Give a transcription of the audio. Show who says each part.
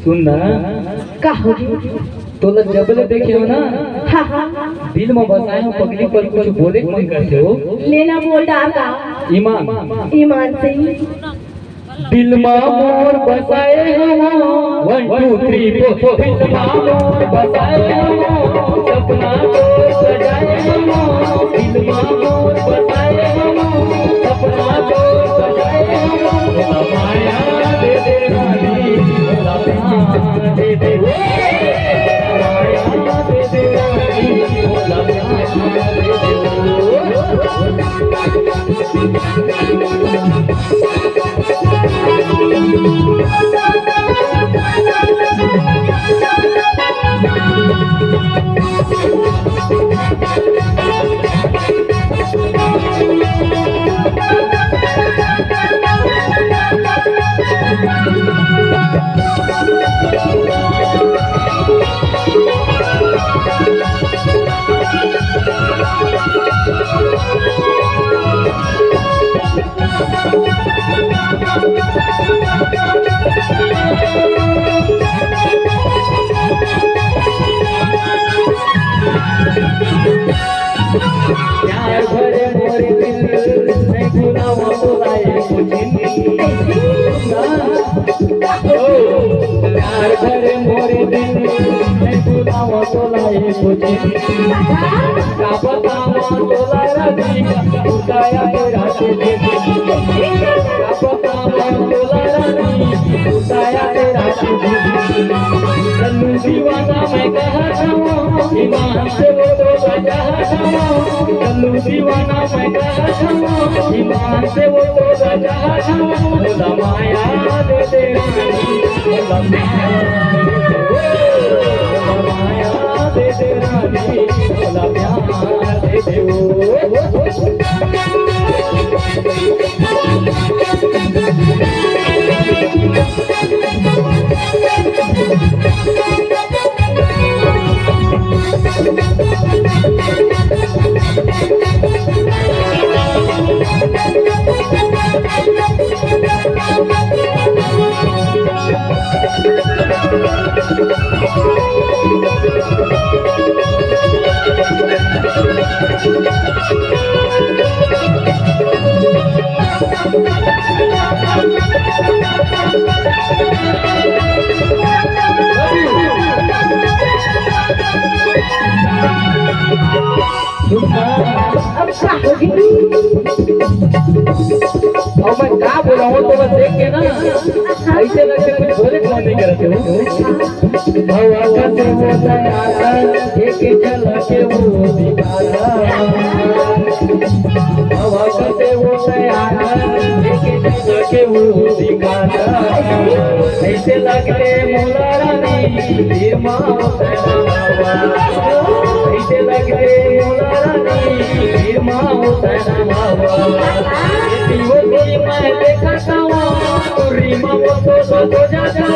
Speaker 1: सुन ना
Speaker 2: का होगी?
Speaker 1: तो जबले देखे हो ना
Speaker 2: हाँ हाँ
Speaker 1: दिल में बसाए हो पगली पर कुछ बोले के मन करते हो
Speaker 2: लेना बोल डालता
Speaker 1: ईमान
Speaker 2: ईमान से ही
Speaker 1: दिल में मोर बसाए हो 1 2 3 4 दिल में मोर बसाए हो सपना को सजाए हो दिल में मोर बसाए हो सपना को सजाए हो माया दे दे रानी प्यार दे दे माया दे दे रानी प्यार भरे मोरे दिल नहीं भुलावा बुलाए मुझे प्यार भरे मोरे दिल नहीं भुलावा बुलाए मुझे का बतावा तोला रानी उताया तेरा से का बतावा तोला रानी उताया तेरा से कल्लू दीवाना मैं कहा जाऊं ईमान से वो तो बजा जाऊं कल्लू दीवाना मैं कहा जाऊं ईमान से वो तो बजा जाऊं बोला माया दे दे रानी बोला माया दे दे रानी बोला प्यार दे दे
Speaker 2: अब का होगी?
Speaker 1: और मैं क्या बोला हूँ तो बस देख के ना ऐसे लगते कुछ बोले कौन नहीं करते हो हवा का से वो दयाला एक चल के वो दिखाता हवा का से वो दयाला एक चल के वो दिखाता ऐसे लगते मोला रानी फिर माँ ऐसे लगते मोला रानी फिर माँ मैं देखा था वो रीमा वो तो जाता